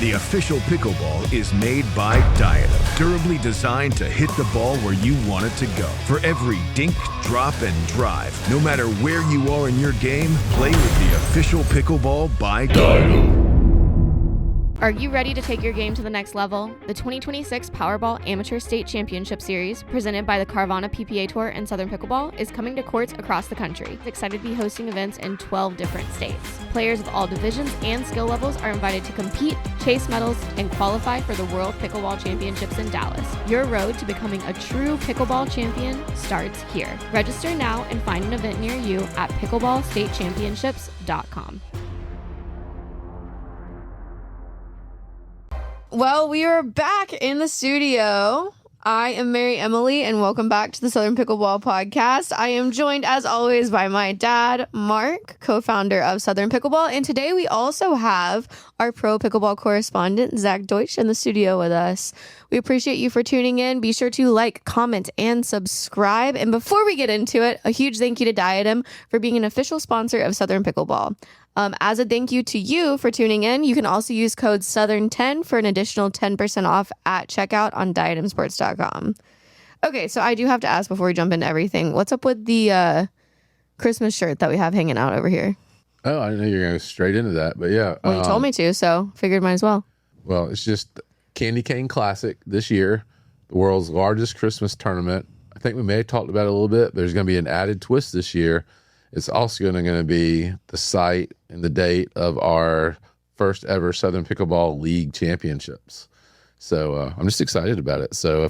The official pickleball is made by Diadem, durably designed to hit the ball where you want it to go. For every dink, drop, and drive, no matter where you are in your game, play with the official pickleball by Diadem. Are you ready to take your game to the next level? The 2026 Powerball Amateur State Championship Series, presented by the Carvana PPA Tour and Southern Pickleball, is coming to courts across the country. Excited to be hosting events in 12 different states. Players of all divisions and skill levels are invited to compete, chase medals, and qualify for the World Pickleball Championships in Dallas. Your road to becoming a true pickleball champion starts here. Register now and find an event near you at pickleballstatechampionships.com. Well, we are back in the studio. I am MaryEmily, and welcome back to the Southern Pickleball Podcast. I am joined, as always, by my dad, Mark, co-founder of Southern Pickleball. And today we also have our pro pickleball correspondent, Zach Deutsch, in the studio with us. We appreciate you for tuning in. Be sure to like, comment, and subscribe. And before we get into it, a huge thank you to Diadem for being an official sponsor of Southern Pickleball. As a thank you to you for tuning in, you can also use code Southern10 for an additional 10% off at checkout on diademsports.com. Okay, so I do have to ask before we jump into everything, what's up with the Christmas shirt that we have hanging out over here? Oh, I didn't know you were going to go straight into that, but yeah. Well, you told me to, so figured might as well. Well, it's just Candy Cane Classic this year, the world's largest Christmas tournament. I think we may have talked about it a little bit, but there's going to be an added twist this year. It's also going to be the site and the date of our first ever Southern Pickleball League Championships. So I'm just excited about it. So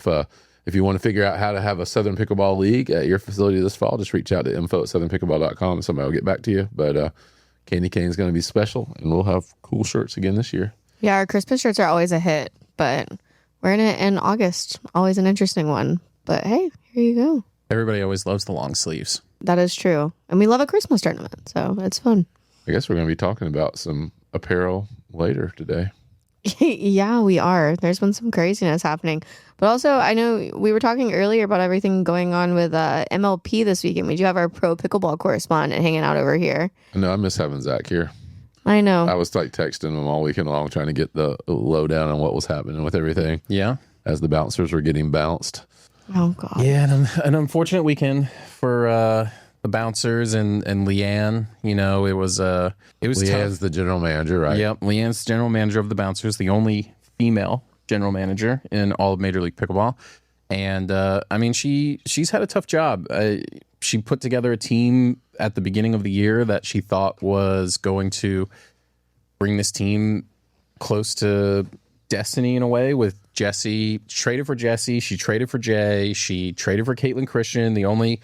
if you want to figure out how to have a Southern Pickleball League at your facility this fall, just reach out to info@southernpickleball.com and somebody will get back to you. But Candy Cane is going to be special, and we'll have cool shirts again this year. Yeah, our Christmas shirts are always a hit, but we're in it in August. Always an interesting one. But hey, here you go. Everybody always loves the long sleeves. That is true. And we love a Christmas tournament, so it's fun. I guess we're going to be talking about some apparel later today. Yeah, we are. There's been some craziness happening. But also, I know we were talking earlier about everything going on with MLP this weekend. We do have our pro pickleball correspondent hanging out over here. No, I miss having Zach here. I know. I was like texting him all weekend long trying to get the lowdown on what was happening with everything. Yeah. As the bouncers were getting bounced. Oh, God. Yeah, an unfortunate weekend for the bouncers and Leanne. You know, it was Leanne's tough. the general manager, right? Yep, Leanne's general manager of the bouncers, the only female general manager in all of Major League Pickleball. And, I mean, she's had a tough job. She put together a team at the beginning of the year that she thought was going to bring this team close to destiny in a way with Jesse. Traded for Jesse. She traded for Jay. She traded for Kaitlyn Christian. The only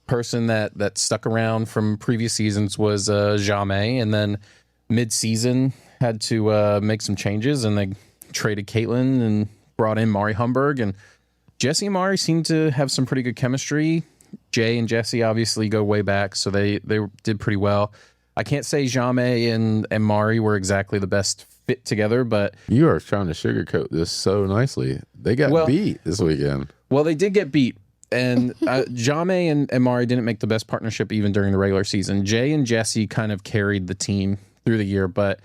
person that stuck around from previous seasons was Jamais. And then mid-season had to make some changes, and they traded Kaitlyn and brought in Mari Humberg. And Jesse and Mari seemed to have some pretty good chemistry. Jay and Jesse obviously go way back, so they did pretty well. I can't say Jamais and Mari were exactly the best fit together, but... You are trying to sugarcoat this so nicely. They got beat this weekend. Well, they did get beat. And Jamais and Mari didn't make the best partnership even during the regular season. Jay and Jesse kind of carried the team through the year, but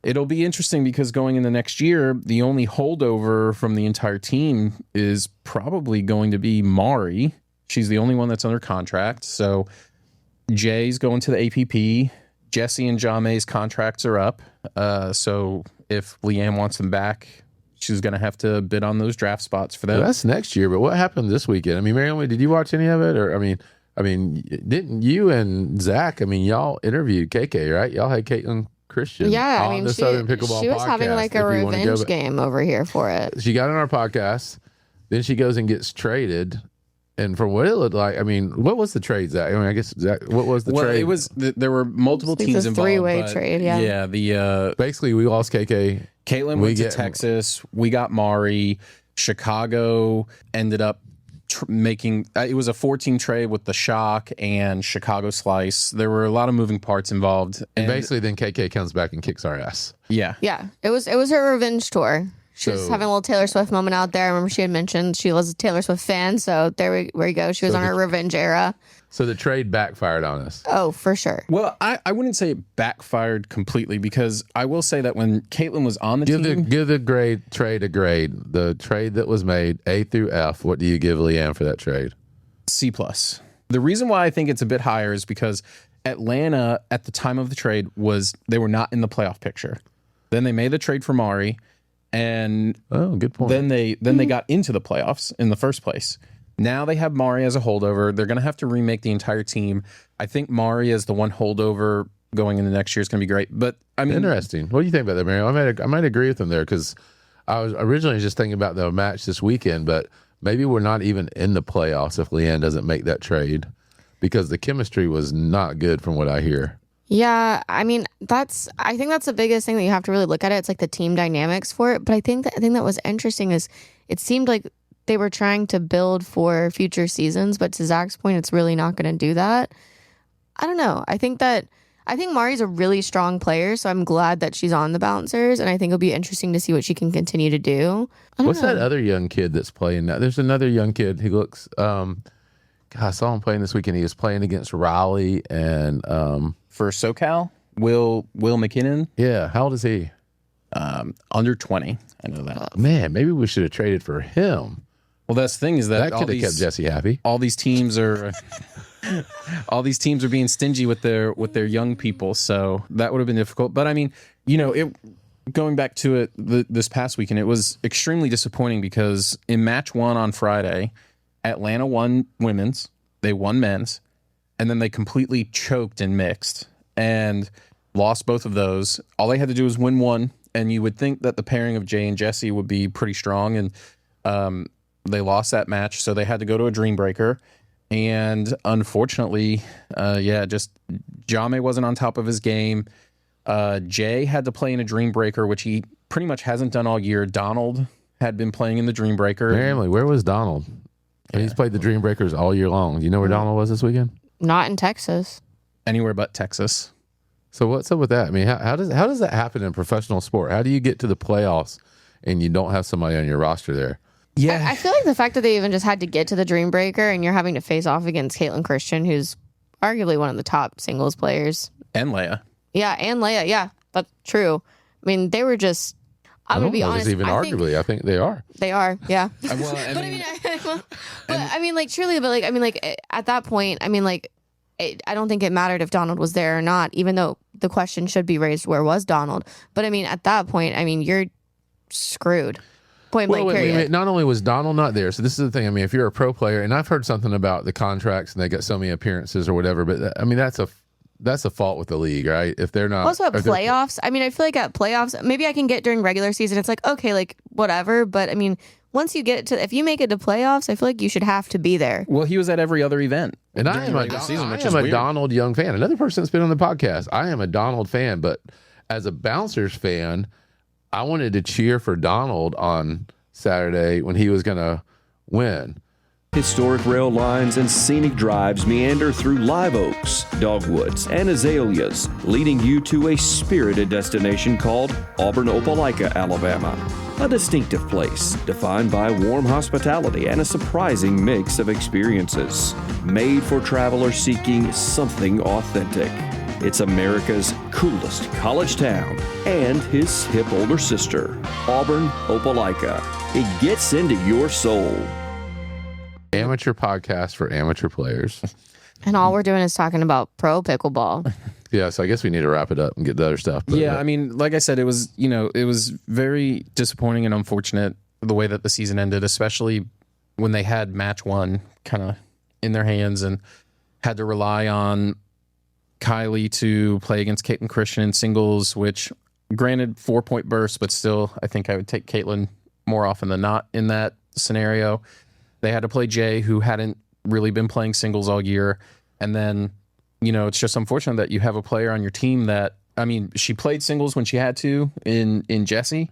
it'll be interesting because going into next year, the only holdover from the entire team is probably going to be Mari. She's the only one that's under contract. So Jay's going to the APP. Jesse and Jamais' contracts are up. So if Leanne wants them back, she's going to have to bid on those draft spots for them. Well, that's next year, but what happened this weekend? I mean, MaryEmily, did you watch any of it? Or I mean, didn't you and Zach? I mean, y'all interviewed KK, right? Y'all had Kaitlyn Christian. Yeah, on the Southern Pickleball she was podcast, having like a revenge game over here for it. She got on our podcast, then she goes and gets traded. And from what it looked like, I mean, what was the trade, Zach? I mean, I guess, Zach, what was the trade? Well, it was there were multiple teams involved. It's a three-way trade, yeah. Yeah, basically, we lost KK. Kaitlyn went to Texas. We got Mari. Chicago ended up making it was a 14 trade with the Shock and Chicago Slice. There were a lot of moving parts involved. And basically, then KK comes back and kicks our ass. Yeah. Yeah. It was her revenge tour. She was having a little Taylor Swift moment out there. I remember she had mentioned she was a Taylor Swift fan, so there we go. She was on her revenge era. So the trade backfired on us. Oh, for sure. Well, I wouldn't say it backfired completely because I will say that when Kaitlyn was on the team... Give the trade a grade. The trade that was made, A through F, what do you give Leanne for that trade? C+. The reason why I think it's a bit higher is because Atlanta, at the time of the trade, they were not in the playoff picture. Then they made the trade for Mari, and good point. Then they got into the playoffs in the first place. Now they have Mari as a holdover. They're going to have to remake the entire team. I think Mari as the one holdover going into next year is going to be great. But I mean, interesting. What do you think about that, Mary? I might agree with them there because I was originally just thinking about the match this weekend, but maybe we're not even in the playoffs if Leanne doesn't make that trade because the chemistry was not good from what I hear. Yeah, I mean, I think that's the biggest thing that you have to really look at it. It's like the team dynamics for it. But I think that was interesting is it seemed like they were trying to build for future seasons, but to Zach's point, it's really not going to do that. I don't know. I think Mari's a really strong player, so I'm glad that she's on the Bouncers, and I think it'll be interesting to see what she can continue to do. What's that other young kid that's playing now? There's another young kid. He looks. I saw him playing this weekend. He was playing against Raleigh and for SoCal, Will McKinnon. Yeah, how old is he? Under 20. I know that. Man, maybe we should have traded for him. Well, that's the thing is that could have kept Jesse happy. All these teams are being stingy with their young people, so that would have been difficult. But I mean, going back to it this past weekend, it was extremely disappointing because in match 1 on Friday, Atlanta won women's, they won men's, and then they completely choked in mixed and lost both of those. All they had to do was win one, and you would think that the pairing of Jay and Jesse would be pretty strong, and they lost that match, so they had to go to a dream breaker. And unfortunately, just Jame wasn't on top of his game. Jay had to play in a dream breaker, which he pretty much hasn't done all year. Donald had been playing in the dream breaker. MaryEmily, where was Donald? And he's played the dream breakers all year long. Do you know where Donald was this weekend? Not in Texas. Anywhere but Texas. So what's up with that? I mean, how does that happen in professional sport? How do you get to the playoffs and you don't have somebody on your roster there? Yeah, I feel like the fact that they even just had to get to the Dream Breaker and you're having to face off against Kaitlyn Christian, who's arguably one of the top singles players. And Leia. Yeah, and Leia. Yeah, that's true. I mean, they were just... I'm going to be honest. Even arguably, I think they are. They are, yeah. Well, I mean, like, truly, but, like, I mean, like, at that point, I mean, like, I don't think it mattered if Donald was there or not, even though the question should be raised, where was Donald? But, I mean, at that point, I mean, you're screwed. Point blank, period. Not only was Donald not there, so this is the thing. I mean, if you're a pro player, and I've heard something about the contracts and they got so many appearances or whatever, but I mean, that's a fault with the league, right? If they're not. Also at playoffs, I mean, I feel like at playoffs, maybe I can get during regular season. It's like, okay, like whatever. But I mean, once you get to, if you make it to playoffs, I feel like you should have to be there. Well, he was at every other event. And I am a Donald Young fan. Another person that's been on the podcast. I am a Donald fan, but as a Bouncers fan, I wanted to cheer for Donald on Saturday when he was going to win. Historic rail lines and scenic drives meander through live oaks, dogwoods, and azaleas, leading you to a spirited destination called Auburn Opelika, Alabama. A distinctive place defined by warm hospitality and a surprising mix of experiences, made for travelers seeking something authentic. It's America's coolest college town and his hip older sister, Auburn Opelika. It gets into your soul. Amateur podcast for amateur players. And all we're doing is talking about pro pickleball. Yeah, so I guess we need to wrap it up and get the other stuff. I mean, like I said, it was very disappointing and unfortunate the way that the season ended, especially when they had match 1 kind of in their hands and had to rely on Kylie to play against Kaitlyn Christian in singles, which granted 4-point burst, but still I think I would take Kaitlyn more often than not in that scenario. They had to play Jay, who hadn't really been playing singles all year. And then, it's just unfortunate that you have a player on your team that, I mean, she played singles when she had to in Jessie,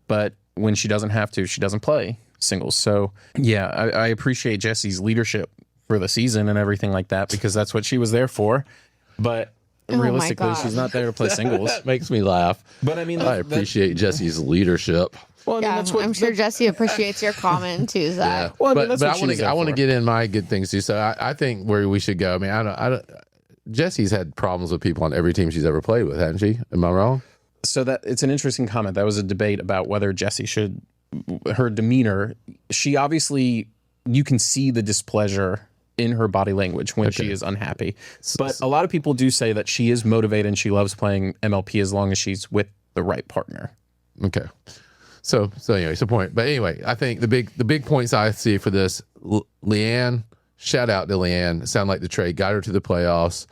but when she doesn't have to, she doesn't play singles. So, yeah, I appreciate Jessie's leadership for the season and everything like that because that's what she was there for. But Oh my realistically, God. she's not there to play singles. Makes me laugh. But I mean, I appreciate Jesse's leadership. Well, I mean, Yeah, that's what I'm sure Jesse appreciates your comment too, Zach. Well, I mean, but that's what she was there I want to for. get in my good things too. So I think where we should go. I mean, I don't. Jesse's had problems with people on every team she's ever played with, hasn't she? Am I wrong? So that it's an interesting comment. That was a debate about whether Jessie should, her demeanor. She obviously, you can see the displeasure in her body language when she is unhappy. But a lot of people do say that she is motivated and she loves playing MLP as long as she's with the right partner. Okay. So anyway, so point. But anyway, I think the big points I see for this, Leanne, shout out to Leanne. Sound like the trade got her to the playoffs.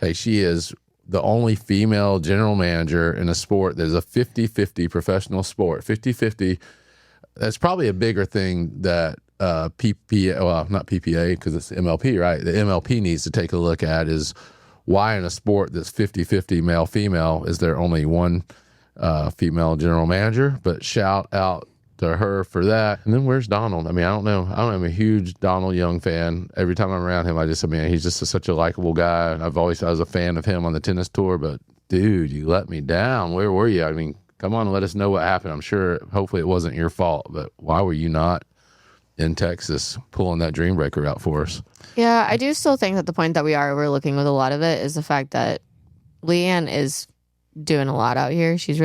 Hey, she is the only female general manager in a sport that is a 50-50 professional sport. 50-50. That's probably a bigger thing that PPA, well, not PPA because it's MLP, right? The MLP needs to take a look at is why in a sport that's 50-50 male-female is there only one female general manager? But shout out to her for that. And then where's Donald? I mean, I don't know. I'm a huge Donald Young fan. Every time I'm around him, he's just such a likable guy. And I was a fan of him on the tennis tour, but dude, you let me down. Where were you? I mean, come on and let us know what happened. I'm sure, hopefully it wasn't your fault, but why were you not in Texas pulling that dream breaker out for us? Yeah, I do still think that the point that we are overlooking with a lot of it is the fact that Leanne is doing a lot out here. She's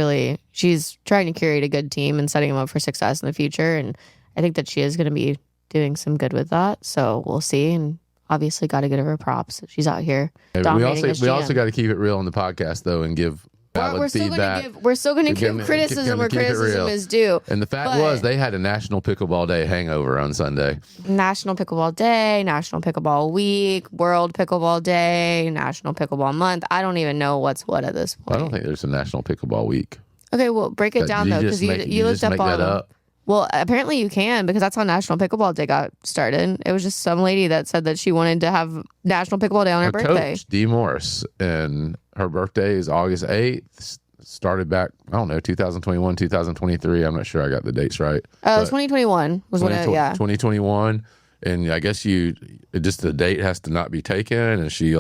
trying to curate a good team and setting them up for success in the future. And I think that she is going to be doing some good with that. So we'll see. And obviously got to give her props. She's out here dominating as We GM. also got to keep it real on the podcast though and give valid feedback. We're still going to give criticism where criticism is due. And the fact was they had a National Pickleball Day hangover on Sunday. National Pickleball Day, National Pickleball Week, World Pickleball Day, National Pickleball Month. I don't even know what's what at this point. I don't think there's a National Pickleball Week. Okay, well, break it down though, because you looked up all them. Well, apparently you can, because that's how National Pickleball Day got started. It was just some lady that said that she wanted to have National Pickleball Day on her birthday. Coach, Dee Morris, and her birthday is August 8th. Started back, I don't know, 2021, 2023. I'm not sure I got the dates right. 2021 was when it, yeah. 2021. And I guess the date has to not be taken. And she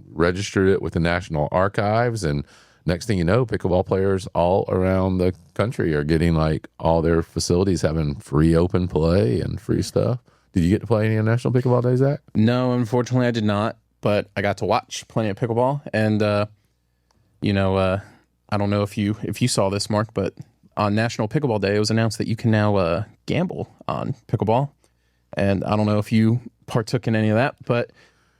registered it with the National Archives. And next thing you know, pickleball players all around the country are getting all their facilities having free open play and free stuff. Did you get to play any on National Pickleball Day, Zach? No, unfortunately I did not, but I got to watch plenty of pickleball. And, I don't know if you saw this, Mark, but on National Pickleball Day, it was announced that you can now gamble on pickleball. And I don't know if you partook in any of that, but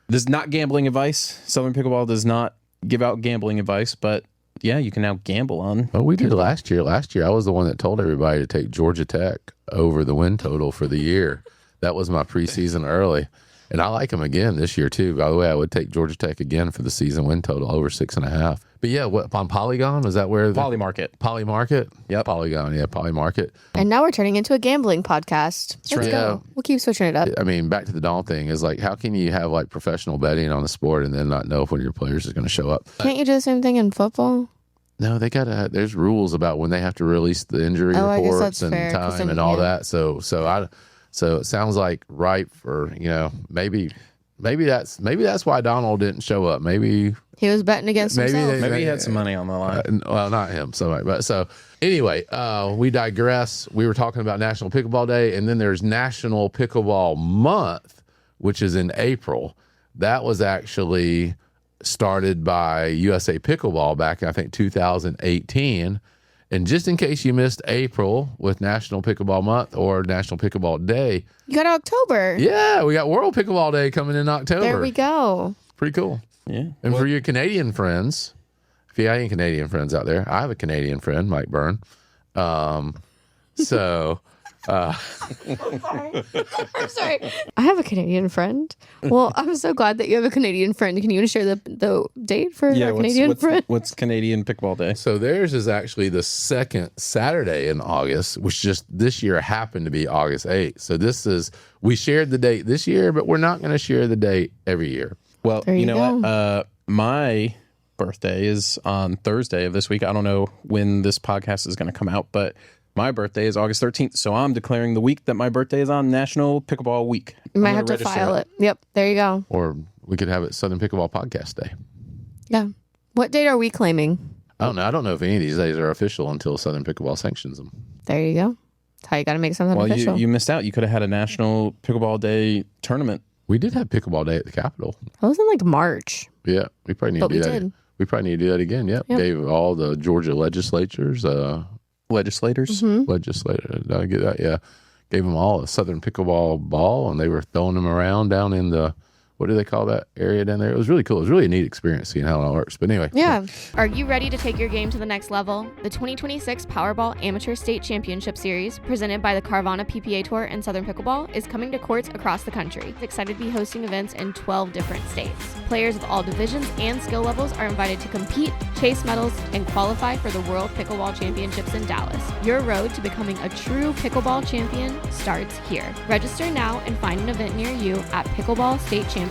this is not gambling advice. Southern Pickleball does not give out gambling advice, but yeah, you can now gamble on. Oh, we did last year. Last year, I was the one that told everybody to take Georgia Tech over the win total for the year. That was my preseason early. And I like them again this year, too. By the way, I would take Georgia Tech again for the season win total over 6.5. But yeah, what on Polygon? Was that where? Polymarket. Polymarket? Yep. Polygon, yeah, Polymarket. And now we're turning into a gambling podcast. Let's go. We'll keep switching it up. I mean, back to the Dawn thing is how can you have professional betting on the sport and then not know if one of your players is going to show up? Can't you do the same thing in football? No, they gotta. There's rules about when they have to release the injury I guess reports that's and fair, time and all that. So it sounds like ripe for maybe that's why Donald didn't show up. Maybe he was betting against himself. Maybe he had some money on the line. Well, not him. So anyway, we digress. We were talking about National Pickleball Day, and then there's National Pickleball Month, which is in April. That was actually started by USA Pickleball back in, I think, 2018. And just in case you missed April with National Pickleball Month or National Pickleball Day. You got October. Yeah, we got World Pickleball Day coming in October. There we go. Pretty cool. Yeah. And for your Canadian friends, if you got any Canadian friends out there, I have a Canadian friend, Mike Byrne. I'm sorry. I have a Canadian friend. Well, I'm so glad that you have a Canadian friend. Can you share the date for our Canadian friend? What's Canadian Pickleball Day? So theirs is actually the second Saturday in August, which just this year happened to be August 8th. So we shared the date this year, but we're not going to share the date every year. Well, there you know go. what? My birthday is on Thursday of this week. I don't know when this podcast is going to come out, but my birthday is August 13th, so I'm declaring the week that my birthday is on National Pickleball Week. You might have to file it. Yep, there you go. Or we could have it Southern Pickleball Podcast Day. Yeah, What date are we claiming? I don't know. I don't know if any of these days are official until Southern Pickleball sanctions them. There you go. That's how you got to make something official. Well, you missed out. You could have had a National Pickleball Day tournament. We did have Pickleball Day at the Capitol. That was in like March. Yeah, we probably need to do that. Did. We probably need to do that again. Yep. Gave all the Georgia legislators. Legislators? Legislator. Did I get that? Yeah. Gave them all a Southern Pickleball ball, and they were throwing them around down in the, what do they call that area down there? It was really cool. It was really a neat experience seeing how it all works. But anyway. Yeah. Are you ready to take your game to the next level? The 2026 Powerball Amateur State Championship Series, presented by the Carvana PPA Tour and Southern Pickleball, is coming to courts across the country. Excited to be hosting events in 12 different states. Players of all divisions and skill levels are invited to compete, chase medals, and qualify for the World Pickleball Championships in Dallas. Your road to becoming a true pickleball champion starts here. Register now and find an event near you at pickleballstatechampionships.com.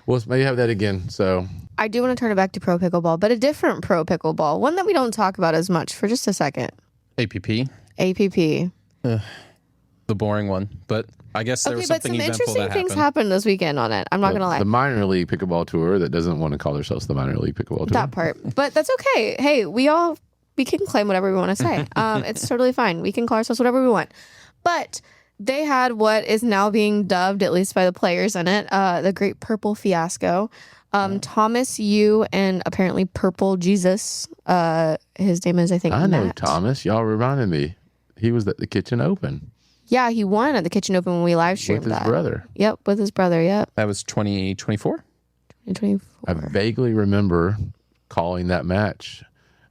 Well, let's maybe have that again. So I do want to turn it back to pro pickleball, but a different pro pickleball, one that we don't talk about as much for just a second. APP. APP. The boring one. But I guess there was but something some eventful interesting that things happened. happened this weekend on it. I'm not going to lie. the minor league pickleball tour that doesn't want to call themselves the minor league pickleball tour. That part. But that's okay. Hey, we can claim whatever we want to say. It's totally fine. We can call ourselves whatever we want. But they had what is now being dubbed, at least by the players in it, the Great Purple Fiasco. Thomas Yu and apparently Purple Jesus. His name is, I think, I know Matt. Thomas. Y'all reminded me. He was at the Kitchen Open. Yeah, he won at the Kitchen Open when we live streamed With his that. brother. Yep, with his brother. Yep. That was 2024? 2024. I vaguely remember calling that match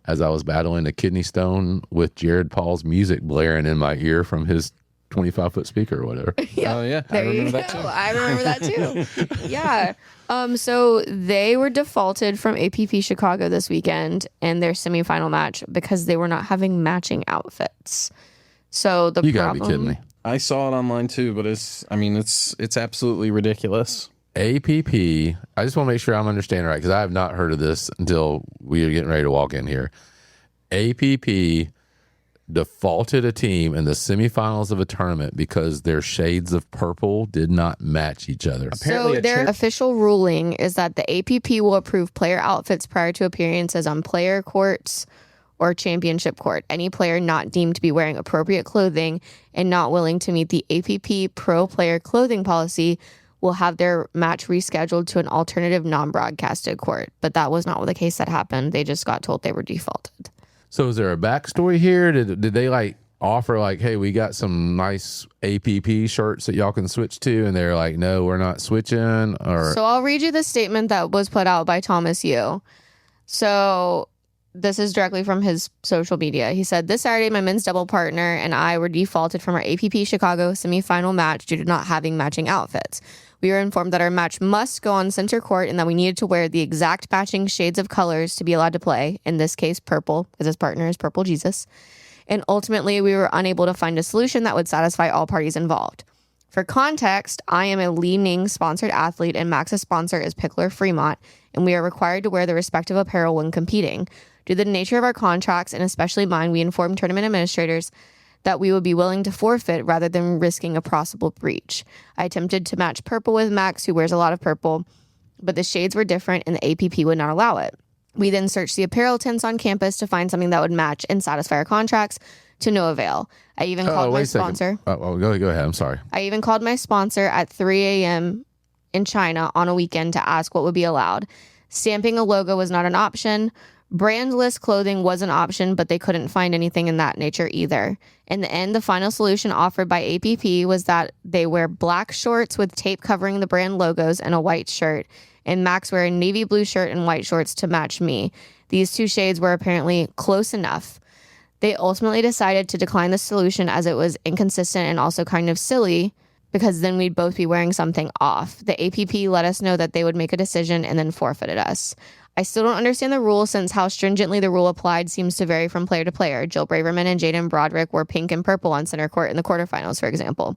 as I was battling a kidney stone with Jared Paul's music blaring in my ear from his 25-foot speaker or whatever. Yeah. Oh, yeah. I There you remember go. that too. I remember that too. Yeah. So they were defaulted from APP Chicago this weekend in their semifinal match because they were not having matching outfits. So the You gotta problem, be kidding me. I saw it online too, but it's absolutely ridiculous. APP, I just want to make sure I'm understanding right because I have not heard of this until we are getting ready to walk in here. APP defaulted a team in the semifinals of a tournament because their shades of purple did not match each other. Apparently So their official ruling is that the APP will approve player outfits prior to appearances on player courts or championship court. Any player not deemed to be wearing appropriate clothing and not willing to meet the APP pro player clothing policy will have their match rescheduled to an alternative non-broadcasted court. But that was not the case that happened. They just got told they were defaulted. So is there a backstory here? Did they like offer like, hey, we got some nice APP shirts that y'all can switch to? And they're like, no, we're not switching? Or So I'll read you the statement that was put out by Thomas Yu. So this is directly from his social media. He said, this Saturday, my men's double partner and I were defaulted from our APP Chicago semifinal match due to not having matching outfits. We were informed that our match must go on center court and that we needed to wear the exact matching shades of colors to be allowed to play. In this case, purple, because his partner is Purple Jesus. And ultimately, we were unable to find a solution that would satisfy all parties involved. For context, I am a Li-Ning sponsored athlete and Max's sponsor is Pickler Fremont, and we are required to wear the respective apparel when competing. Due to the nature of our contracts, and especially mine, we informed tournament administrators that we would be willing to forfeit rather than risking a possible breach. I attempted to match purple with Max, who wears a lot of purple, but the shades were different and the APP would not allow it. We then searched the apparel tents on campus to find something that would match and satisfy our contracts, to no avail. I even called my sponsor. Oh, go ahead. I'm sorry. I even called my sponsor at 3 a.m. in China on a weekend to ask what would be allowed. Stamping a logo was not an option. Brandless clothing was an option, but they couldn't find anything in that nature either. In the end, the final solution offered by APP was that they wear black shorts with tape covering the brand logos and a white shirt, and Max wear a navy blue shirt and white shorts to match me. These two shades were apparently close enough. They ultimately decided to decline the solution as it was inconsistent and also kind of silly, because then we'd both be wearing something off. The APP let us know that they would make a decision and then forfeited us. I still don't understand the rule, since how stringently the rule applied seems to vary from player to player. Jill Braverman and Jaden Broderick were pink and purple on center court in the quarterfinals, for example.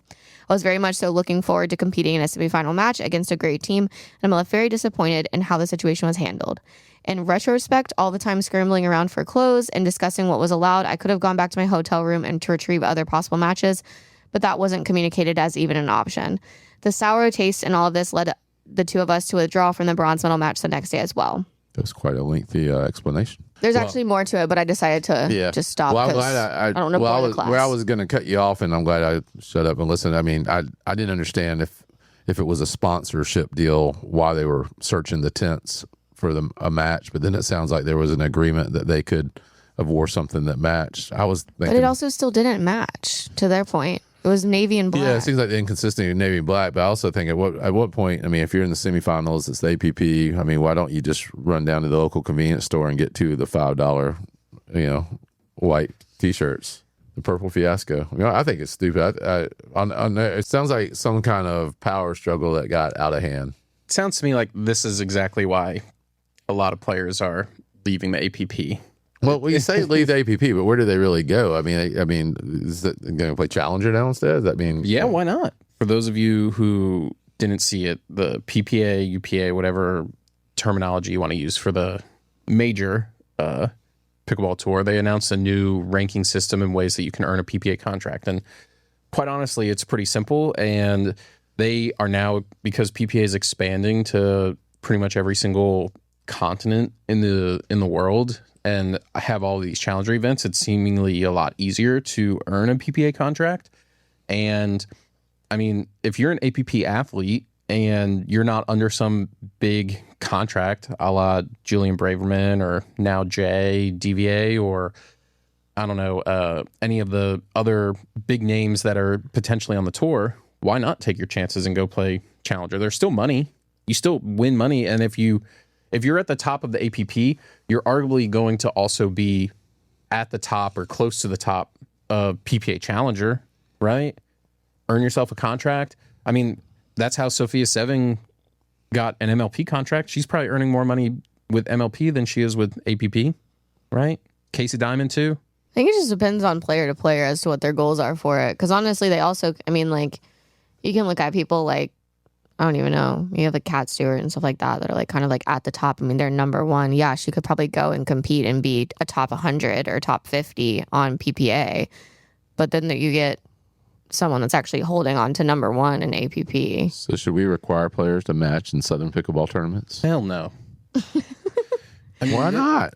I was very much so looking forward to competing in a semifinal match against a great team, and I'm left very disappointed in how the situation was handled. In retrospect, all the time scrambling around for clothes and discussing what was allowed, I could have gone back to my hotel room and to retrieve other possible matches, but that wasn't communicated as even an option. The sour taste in all of this led the two of us to withdraw from the bronze medal match the next day as well. That was quite a lengthy explanation. There's actually more to it, but I decided to just stop. Well, I'm glad I don't know where I was going to cut you off, and I'm glad I shut up and listened. I mean, I didn't understand if it was a sponsorship deal, why they were searching the tents for a match, but then it sounds like there was an agreement that they could have wore something that matched. I was thinking, but it also still didn't match, to their point. It was navy and black. Yeah, it seems like the inconsistency of navy and black, but I also think at what point, I mean, if you're in the semifinals, it's the APP, I mean, why don't you just run down to the local convenience store and get two of the $5, white T-shirts? The purple fiasco. I think it's stupid. It sounds like some kind of power struggle that got out of hand. It sounds to me like this is exactly why a lot of players are leaving the APP. Well, you say leave the APP, but where do they really go? I mean, is it going to play Challenger now instead? Does that mean? Yeah, why not? For those of you who didn't see it, the PPA, UPA, whatever terminology you want to use for the major pickleball tour, they announced a new ranking system and ways that you can earn a PPA contract. And quite honestly, it's pretty simple. And they are now, because PPA is expanding to pretty much every single continent in the world, and I have all these challenger events, it's seemingly a lot easier to earn a PPA contract. And I mean, if you're an APP athlete and you're not under some big contract a la Julian Braverman or now Jay, DVA, or I don't know, any of the other big names that are potentially on the tour, why not take your chances and go play challenger? There's still money. You still win money. And if you're at the top of the APP, you're arguably going to also be at the top or close to the top of PPA Challenger, right? Earn yourself a contract. I mean, that's how Sophia Seving got an MLP contract. She's probably earning more money with MLP than she is with APP, right? Casey Diamond too. I think it just depends on player to player as to what their goals are for it. Because honestly, they also, I mean, like, you can look at people like, I don't even know. You have like Kat Stewart and stuff like that are like kind of like at the top. I mean, they're number one. Yeah, she could probably go and compete and be a top 100 or top 50 on PPA. But then you get someone that's actually holding on to number one in APP. So should we require players to match in Southern Pickleball tournaments? Hell no. Why not?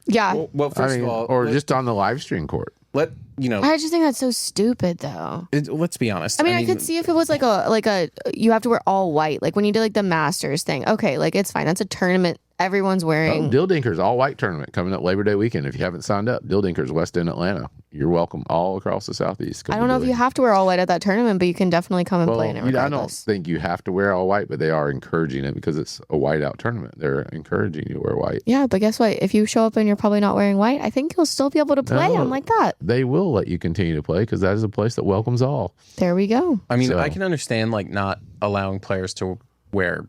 Yeah. Well, first of all, or just on the live stream court. I just think that's so stupid, though. Let's be honest. I mean, I could see if it was like a you have to wear all white, like when you did like the Masters thing. Okay, like it's fine. That's a tournament. Everyone's wearing. Dill Dinkers all white tournament coming up Labor Day weekend. If you haven't signed up, Dill Dinkers West End Atlanta. You're welcome all across the Southeast. I don't know if you have to wear all white at that tournament, but you can definitely come and play in it regardless. I don't think you have to wear all white, but they are encouraging it because it's a whiteout tournament. They're encouraging you to wear white. Yeah, but guess what? If you show up and you're probably not wearing white, I think you'll still be able to play them like that. They will let you continue to play because that is a place that welcomes all. There we go. I mean, I can understand like not allowing players to wear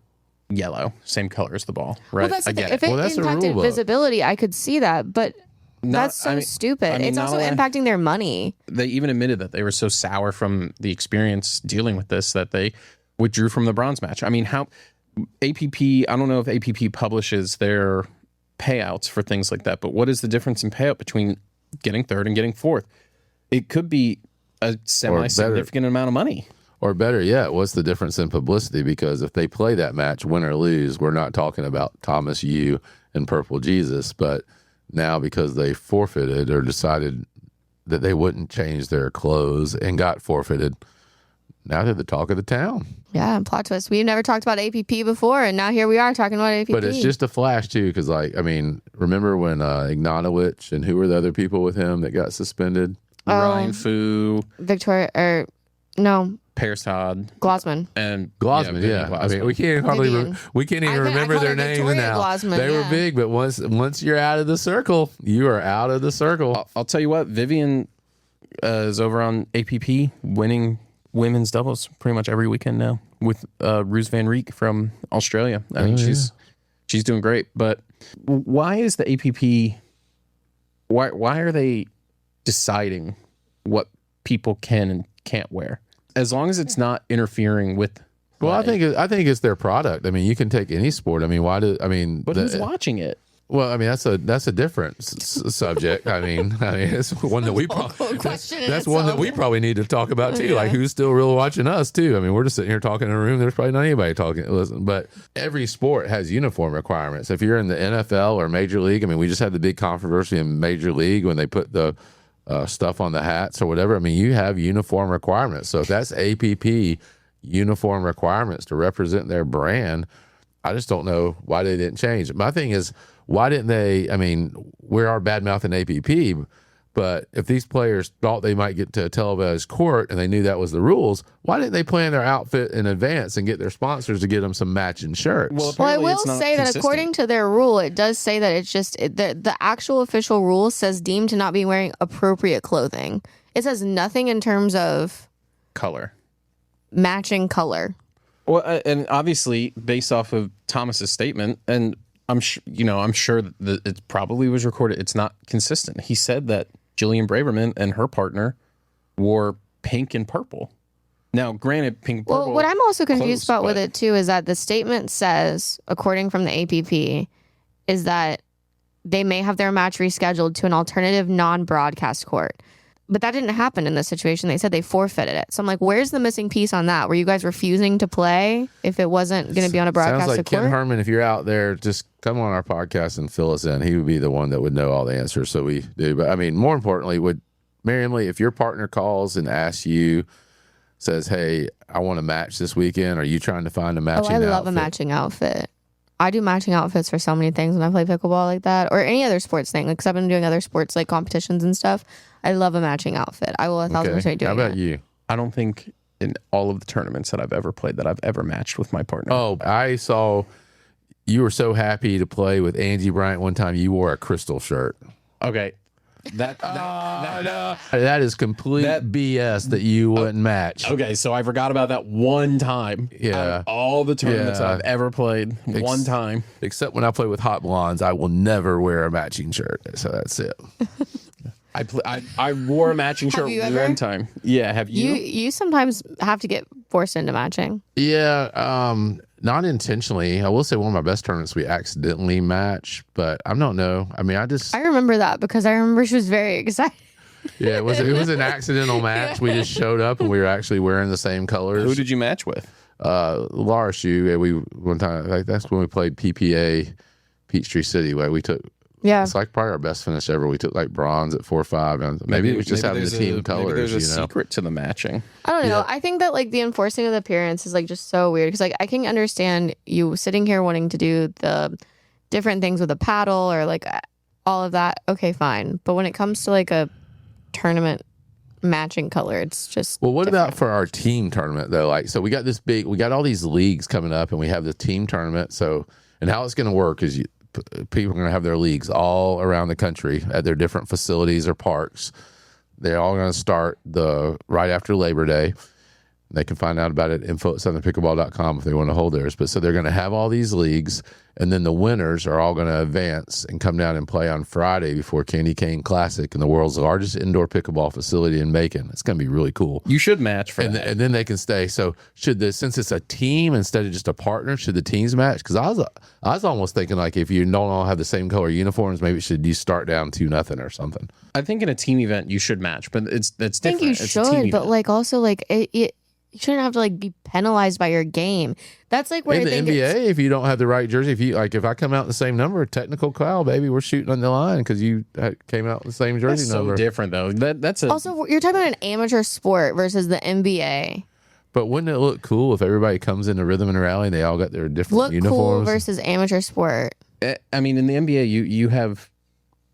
yellow, same color as the ball, right? Well, that's the thing. If that's it impacted visibility, I could see that, but that's so stupid. It's also impacting their money. They even admitted that they were so sour from the experience dealing with this that they withdrew from the bronze match. I mean, how APP, I don't know if APP publishes their payouts for things like that, but what is the difference in payout between getting third and getting fourth? It could be a semi-significant amount of money. Or better yet, what's the difference in publicity? Because if they play that match, win or lose, we're not talking about Thomas Yu and Purple Jesus, but now because they forfeited or decided that they wouldn't change their clothes and got forfeited, now they're the talk of the town. Yeah, plot twist. We've never talked about APP before, and now here we are talking about APP. But it's just a flash, too, because, remember when Ignatowicz and who were the other people with him that got suspended? Ryan Fu. Paris Todd, Glossman, and Glossman. Yeah, Glossman. I mean, we can't even remember their names now. Glossman, they were big, but once you're out of the circle, you are out of the circle. I'll tell you what, Vivian is over on APP winning women's doubles pretty much every weekend now with Roos van Riek from Australia. I mean, she's doing great. But why is the APP? Why are they deciding what people can and can't wear? As long as it's not interfering with. Well, I think it's their product. I mean, you can take any sport. I mean, But who's watching it? Well, I mean, that's a different subject. I mean, it's one that we that's one that we probably need to talk about too. Yeah. Like, who's still really watching us too? I mean, we're just sitting here talking in a room. There's probably not anybody talking. Listen, but every sport has uniform requirements. If you're in the NFL or Major League, I mean, we just had the big controversy in Major League when they put the stuff on the hats or whatever. I mean, you have uniform requirements. So if that's APP uniform requirements to represent their brand, I just don't know why they didn't change. My thing is, why didn't they? I mean, we are bad mouthing APP, but if these players thought they might get to a televised court and they knew that was the rules, why didn't they plan their outfit in advance and get their sponsors to get them some matching shirts? Well, I will say that according to their rule, it does say that it's just the actual official rule says deemed to not be wearing appropriate clothing. It says nothing in terms of color, matching color. Well, and obviously based off of Thomas's statement, and I'm sure that it probably was recorded. It's not consistent. He said that Jillian Braverman and her partner wore pink and purple. Now, granted, pink and purple. Well, what I'm also confused close, about with it too is that the statement says, according from the APP, is that they may have their match rescheduled to an alternative non-broadcast court. But that didn't happen in this situation. They said they forfeited it. So I'm like, where's the missing piece on that? Were you guys refusing to play if it wasn't going to be on a broadcast Sounds like court? Ken Herman, if you're out there, just come on our podcast and fill us in. He would be the one that would know all the answers. So we do. But I mean, more importantly, would MaryEmily, if your partner calls and asks you, says, hey, I want a match this weekend, are you trying to find a matching outfit? I love a matching outfit. I do matching outfits for so many things when I play pickleball like that, or any other sports thing. Like, 'cause I've been doing other sports like competitions and stuff. I love a matching outfit. I will 1,000% do it. How about you? I don't think in all of the tournaments that I've ever played that I've ever matched with my partner. Oh, I saw you were so happy to play with Angie Bryant one time. You wore a crystal shirt. Okay. That is complete BS that you wouldn't match. Okay, so I forgot about that one time. Yeah. Out of all the tournaments Yeah. I've ever played, one time. Except when I play with Hot Blondes, I will never wear a matching shirt. So that's it. I wore a matching shirt you ever? one time. Yeah, have you? You sometimes have to get forced into matching. Yeah, not intentionally. I will say one of my best tournaments we accidentally match, but I don't know. I mean, I remember that because I remember she was very excited. Yeah, it was an accidental match. We just showed up and we were actually wearing the same colors. Who did you match with? Laura Shu. We one time, like, that's when we played PPA Peachtree City. Where we took. Yeah, it's like probably our best finish ever. We took like bronze at 4-5, and maybe it was just having the team colors. Maybe there's a secret to the matching. I don't know. Yeah. I think that like the enforcing of the appearance is like just so weird because like I can understand you sitting here wanting to do the different things with a paddle or like all of that. Okay, fine. But when it comes to like a tournament matching color, it's just well. What different. about for our team tournament though? Like, so we got all these leagues coming up, and we have the team tournament. So, and how it's going to work is people are going to have their leagues all around the country at their different facilities or parks. They're all going to start right after Labor Day. They can find out about it at info@southernpickleball.com if they want to hold theirs. But so they're going to have all these leagues, and then the winners are all going to advance and come down and play on Friday before Candy Cane Classic in the world's largest indoor pickleball facility in Macon. It's going to be really cool. You should match for that. And then they can stay. So since it's a team instead of just a partner, should the teams match? Because I was almost thinking like if you don't all have the same color uniforms, maybe you start down 2-0 or something. I think in a team event you should match, but that's different. I think you It's a should, team but event. like also like it you shouldn't have to like be penalized by your game. That's like where In I the think NBA, if you don't have the right jersey, if I come out in the same number, technical foul, baby, we're shooting on the line because you came out in the same jersey That's number. so different though. That's also you're talking about an amateur sport versus the NBA. But wouldn't it look cool if everybody comes into rhythm and rally and they all got their different Look uniforms? cool versus amateur sport. I mean, in the NBA,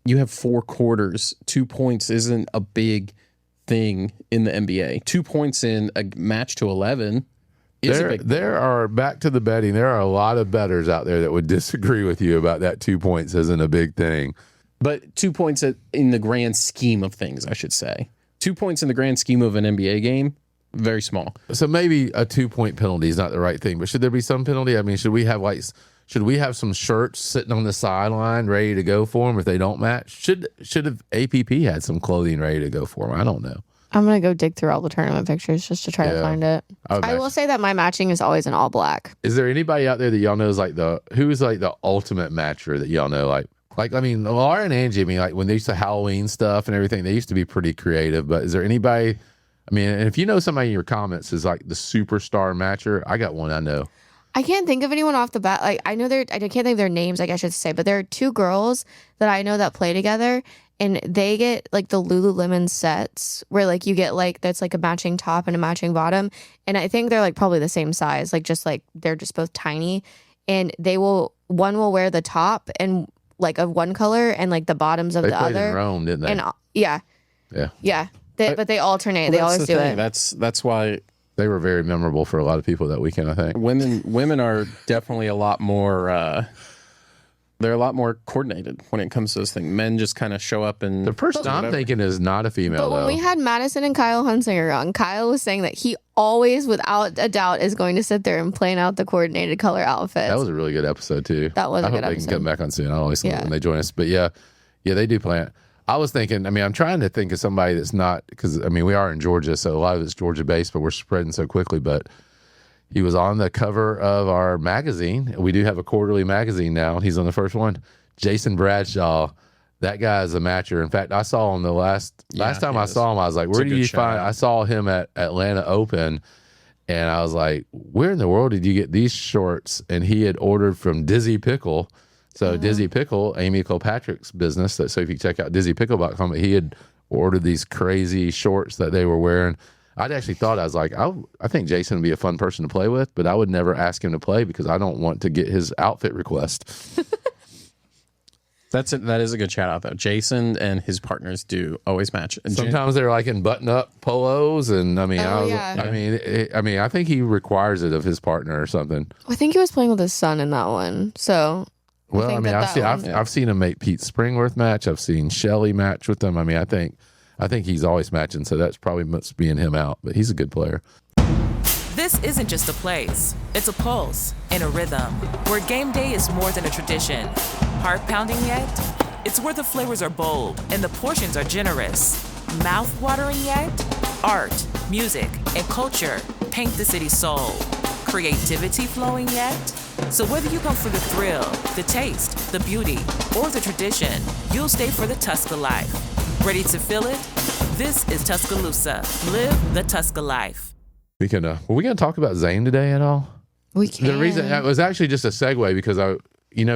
you have 4 quarters. 2 points isn't a big thing in the NBA. 2 points in a match to 11 is a big thing. There are, back to the betting, there are a lot of bettors out there that would disagree with you about that 2 points isn't a big thing. But 2 points in the grand scheme of things, I should say. 2 points in the grand scheme of an NBA game, very small. So maybe a 2-point penalty is not the right thing, but should there be some penalty? I mean, should we have some shirts sitting on the sideline ready to go for them if they don't match? Should have APP had some clothing ready to go for them? I don't know. I'm gonna go dig through all the tournament pictures just to try to find it. I will say that my matching is always in all black. Is there anybody out there that y'all know is like who is like the ultimate matcher that y'all know? Like Like, I mean, Laura and Angie, I mean, like when they used to Halloween stuff and everything, they used to be pretty creative. But is there anybody, I mean, and if you know somebody in your comments is like the superstar matcher, I got one I know. I can't think of anyone off the bat. Like, I can't think of their names, I should say, but there are two girls that I know that play together, and they get like the Lululemon sets where like you get like, that's like a matching top and a matching bottom. And I think they're like probably the same size, like just like they're just both tiny. And one will wear the top and like of one color and like the bottoms of They the played other. in Rome, didn't they? And yeah. But they alternate. Well, they always the do thing. it. That's why They were very memorable for a lot of people that weekend, I think. women are definitely a lot more. They're a lot more coordinated when it comes to those things. Men just kind of show up and The person I'm thinking is not a female, But when though. we had Madison and Kyle Hunsinger on, Kyle was saying that he always, without a doubt, is going to sit there and plan out the coordinated color outfits. That was a really good episode, too. That was a I good hope they episode. can come back on soon. I always love Yeah. it when they join us. But yeah, they do plan. I was thinking, I mean, I'm trying to think of somebody that's not, because, I mean, we are in Georgia, so a lot of it's Georgia-based, but we're spreading so quickly. But he was on the cover of our magazine. We do have a quarterly magazine now. He's on the first one. Jason Bradshaw. That guy is a matcher. In fact, I saw him the last time I saw him, I was like, where a do good you shout find? out. I saw him at Atlanta Open, and I was like, where in the world did you get these shorts? And he had ordered from Dizzy Pickle. So Dizzy Pickle, Amy Kilpatrick's business. So if you check out dizzypickle.com, he had ordered these crazy shorts that they were wearing. I'd actually thought, I was like, I think Jason would be a fun person to play with, but I would never ask him to play because I don't want to get his outfit request. That is a good shout out though. Jason and his partners do always match. And Sometimes they're like in button-up polos, and I mean, I think he requires it of his partner or something. I think he was playing with his son in that one. So, Well, I think mean, that I've seen him make Pete Springworth match. I've seen Shelley match with them. I mean, I think he's always matching, so that's probably must being him out. But he's a good player. This isn't just a place, it's a pulse and a rhythm where game day is more than a tradition. Heart pounding yet? It's where the flavors are bold and the portions are generous. Mouth watering yet? Art, music, and culture paint the city's soul. Creativity flowing yet? So whether you come for the thrill, the taste, the beauty, or the tradition, you'll stay for the Tuska life. Ready to feel it? This is Tuscaloosa. Live the Tuska life. Were we going to talk about Zane today at all? we can. The reason that was actually just a segue because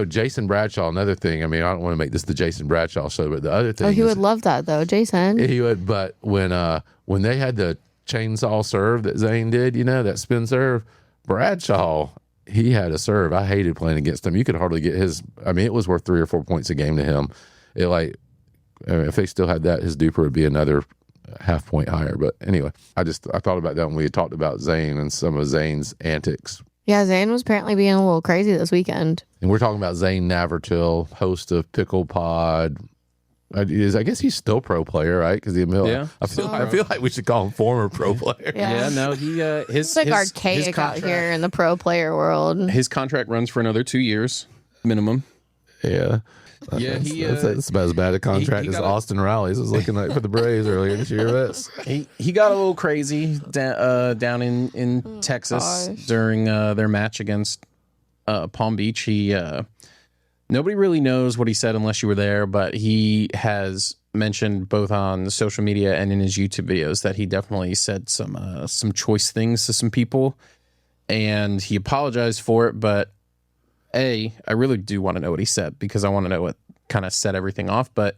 Jason Bradshaw, another thing. I mean, I don't want to make this the Jason Bradshaw show, but the other thing. Oh, he would love that though, Jason. He would, but when they had the chainsaw serve that Zane did, that spin serve, Bradshaw, he had a serve. I hated playing against him. You could hardly get his. I mean, it was worth 3 or 4 points a game to him. If they still had that, his duper would be another half point higher. But anyway, I thought about that when we had talked about Zane and some of Zane's antics. Yeah, Zane was apparently being a little crazy this weekend. And we're talking about Zane Navertil, host of Pickle Pod. I guess he's still pro player, right? Because Yeah. I feel like we should call him former pro player. Yeah, no, he It's like archaic out here in the pro player world. His contract runs for another 2 years minimum. Yeah. Yeah, That's about as bad a contract as Austin Riley's was looking like for the Braves earlier this year. He got a little crazy down in Texas during their match against Palm Beach. He nobody really knows what he said unless you were there, but he has mentioned both on social media and in his YouTube videos that he definitely said some choice things to some people, and he apologized for it. But I really do want to know what he said because I want to know what kind of set everything off. But,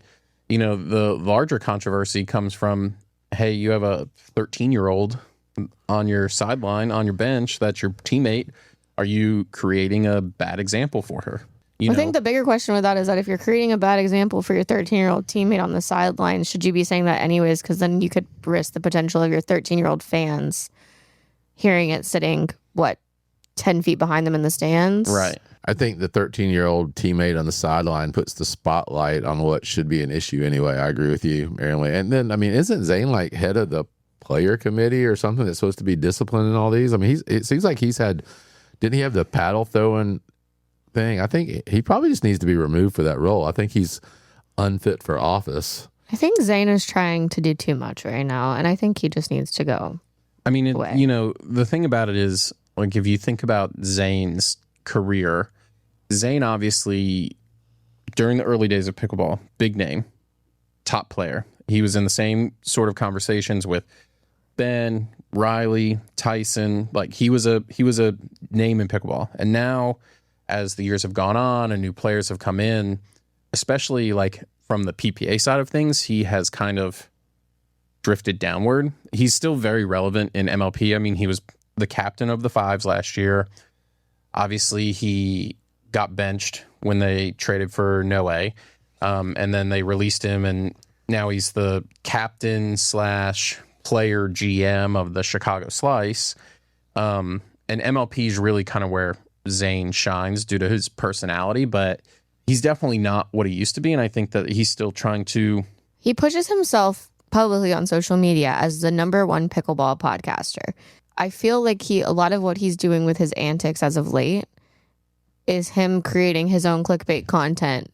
the larger controversy comes from, hey, you have a 13-year-old on your sideline, on your bench, that's your teammate. Are you creating a bad example for her? I think the bigger question with that is that if you're creating a bad example for your 13-year-old teammate on the sideline, should you be saying that anyways? Because then you could risk the potential of your 13-year-old fans hearing it sitting, 10 feet behind them in the stands? Right. I think the 13-year-old teammate on the sideline puts the spotlight on what should be an issue anyway. I agree with you, MaryEmily. And then, I mean, isn't Zane like head of the player committee or something that's supposed to be disciplined in all these? I mean, it seems like didn't he have the paddle throwing thing? I think he probably just needs to be removed for that role. I think he's unfit for office. I think Zane is trying to do too much right now, and I think he just needs to go. I mean, away. The thing about it is, like, if you think about Zane's career, Zane obviously during the early days of pickleball, big name, top player. He was in the same sort of conversations with Ben, Riley, Tyson. Like he was a name in pickleball. And now, as the years have gone on and new players have come in, especially like from the PPA side of things, he has kind of drifted downward. He's still very relevant in MLP. I mean, he was the captain of the Fives last year. Obviously, he got benched when they traded for Noe, and then they released him, and now he's the captain / player GM of the Chicago Slice. And MLP is really kind of where Zane shines due to his personality, but he's definitely not what he used to be, and I think that he's still trying to... He pushes himself publicly on social media as the #1 pickleball podcaster. I feel like a lot of what he's doing with his antics as of late is him creating his own clickbait content.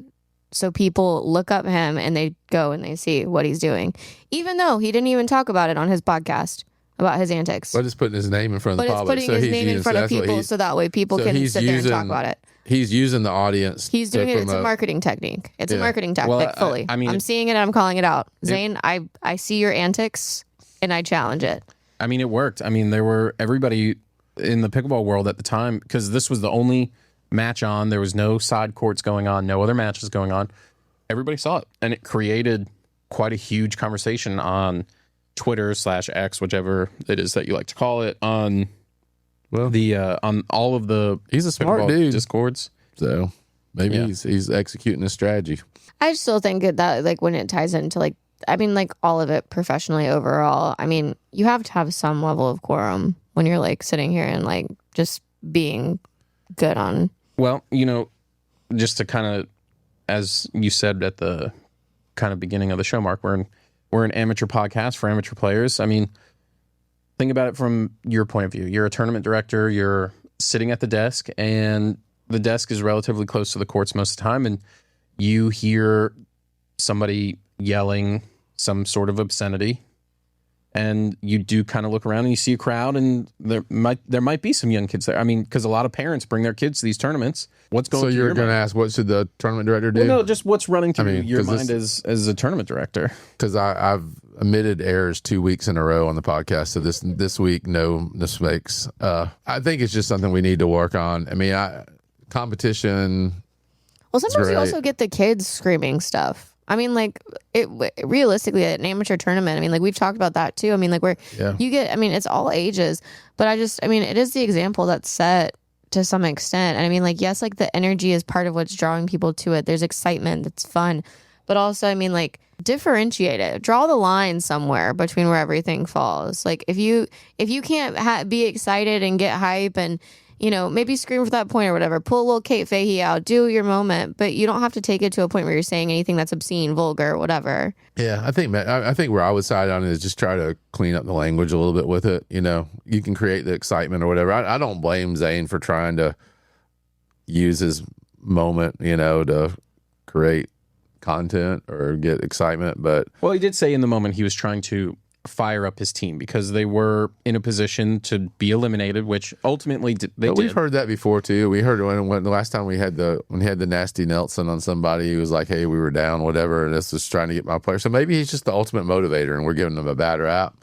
So people look up him and they go and they see what he's doing. Even though he didn't even talk about it on his podcast, about his antics. But it's putting his name in front of the public. But it's putting his name in front of people so that way people can sit there and talk about it. He's using the audience. He's doing it. It's a marketing technique. It's a marketing tactic fully. I mean, I'm seeing it and I'm calling it out. Zane, I see your antics and I challenge it. I mean, it worked. I mean, there were everybody in the pickleball world at the time, because this was the only match on. There was no side courts going on, no other matches going on. Everybody saw it, and it created quite a huge conversation on Twitter / X, whichever it is that you like to call it, on on all of the he's a smart dude discords. So maybe he's executing a strategy. I still think that like when it ties into like, I mean, like all of it professionally overall, I mean, you have to have some level of quorum when you're like sitting here and like just being good on. Well, you know, just to kind of, as you said at the kind of beginning of the show, Mark, we're an amateur podcast for amateur players. I mean, think about it from your point of view. You're a tournament director. You're sitting at the desk, and the desk is relatively close to the courts most of the time, and you hear somebody yelling some sort of obscenity, and you do kind of look around and you see a crowd, and there might be some young kids there. I mean, because a lot of parents bring their kids to these tournaments. What's going? So you're going to ask, what should the tournament director do? Well, no, just what's running through your mind as a tournament director. Because I've omitted errors 2 weeks in a row on the podcast, so this week no mistakes. I think it's just something we need to work on. I mean, competition. Well, sometimes you also get the kids screaming stuff. I mean, like, realistically, at an amateur tournament, I mean, like, we've talked about that, too. I mean, like, you get, I mean, it's all ages. But I mean, it is the example that's set to some extent. And I mean, like, yes, like, the energy is part of what's drawing people to it. There's excitement. That's fun. But also, I mean, like, differentiate it. Draw the line somewhere between where everything falls. Like, if you can't be excited and get hype and, you know, maybe scream for that point or whatever. Pull a little Kate Fahey out. Do your moment. But you don't have to take it to a point where you're saying anything that's obscene, vulgar, whatever. Yeah, I think where I would side on it is just try to clean up the language a little bit with it. You know, you can create the excitement or whatever. I don't blame Zane for trying to use his moment, you know, to create content or get excitement. But well, he did say in the moment he was trying to fire up his team because they were in a position to be eliminated, which ultimately they did. We've heard that before too. We heard when the last time when he had the nasty Nelson on somebody, he was like, "Hey, we were down, whatever," and this was trying to get my player. So maybe he's just the ultimate motivator, and we're giving him a bad rap.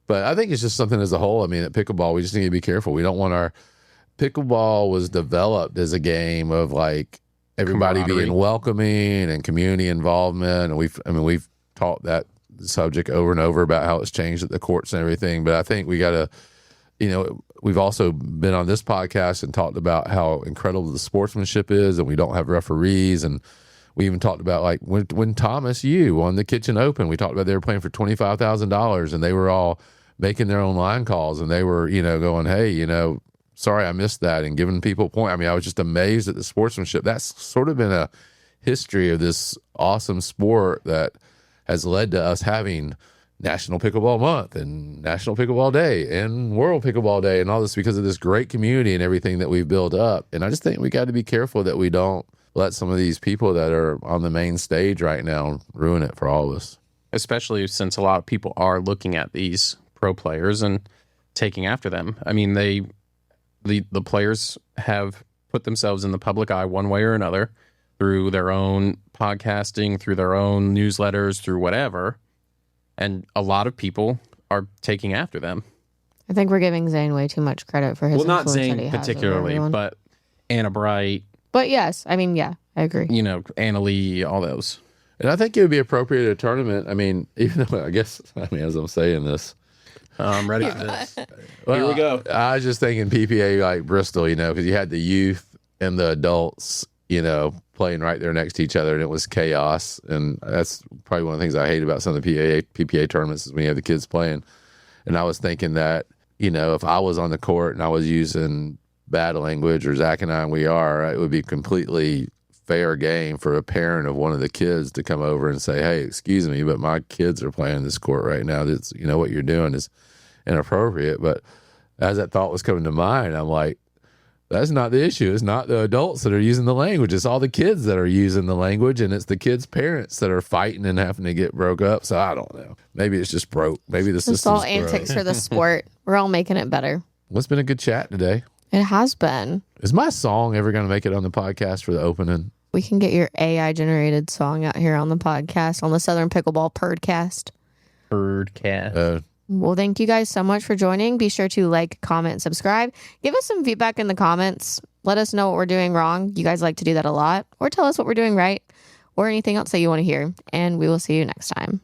But I think it's just something as a whole. I mean, at pickleball, we just need to be careful. We don't want our pickleball was developed as a game of like everybody being welcoming and community involvement, and we've taught that subject over and over about how it's changed at the courts and everything. But I think we got to, you know, we've also been on this podcast and talked about how incredible the sportsmanship is, and we don't have referees. And we even talked about like when Thomas Yu won the Kitchen Open, we talked about they were playing for $25,000 and they were all making their own line calls, and they were, you know, going, "Hey, you know, sorry I missed that," and giving people a point. I mean, I was just amazed at the sportsmanship. That's sort of been a history of this awesome sport that has led to us having National Pickleball Month and National Pickleball Day and World Pickleball Day and all this because of this great community and everything that we've built up. And I just think we got to be careful that we don't let some of these people that are on the main stage right now ruin it for all of us. Especially since a lot of people are looking at these pro players and taking after them. I mean, the players have put themselves in the public eye one way or another. through their own podcasting, through their own newsletters, through whatever. And a lot of people are taking after them. I think we're giving Zane way too much credit for his Well, not influence that he Zane has over particularly, everyone. but Anna Bright, But yes, I mean, yeah, I agree. you know, Anna Lee, all those. And I think it would be appropriate at a tournament. I mean, even though as I'm saying this, I'm ready for this. well, Here we go. I was just thinking PPA like Bristol, you know, because you had the youth and the adults, you know, playing right there next to each other, and it was chaos. And that's probably one of the things I hate about some of the PPA tournaments is when you have the kids playing. And I was thinking that, you know, if I was on the court and I was using bad language, or Zach and I, it would be completely fair game for a parent of one of the kids to come over and say, hey, excuse me, but my kids are playing this court right now. That's, you know, what you're doing is inappropriate. But as that thought was coming to mind, I'm like, that's not the issue. It's not the adults that are using the language. It's all the kids that are using the language, and it's the kids' parents that are fighting and having to get broke up. So I don't know. Maybe it's just broke. Maybe the system's It's all broke. antics for the sport. We're all making it better. Well, it's been a good chat today. It has been. Is my song ever going to make it on the podcast for the opening? We can get your AI generated song out here on the podcast, on the Southern Pickleball Podcast. Birdcast. Well, thank you guys so much for joining. Be sure to like, comment, subscribe. Give us some feedback in the comments. Let us know what we're doing wrong. You guys like to do that a lot. Or tell us what we're doing right, or anything else that you want to hear. And we will see you next time.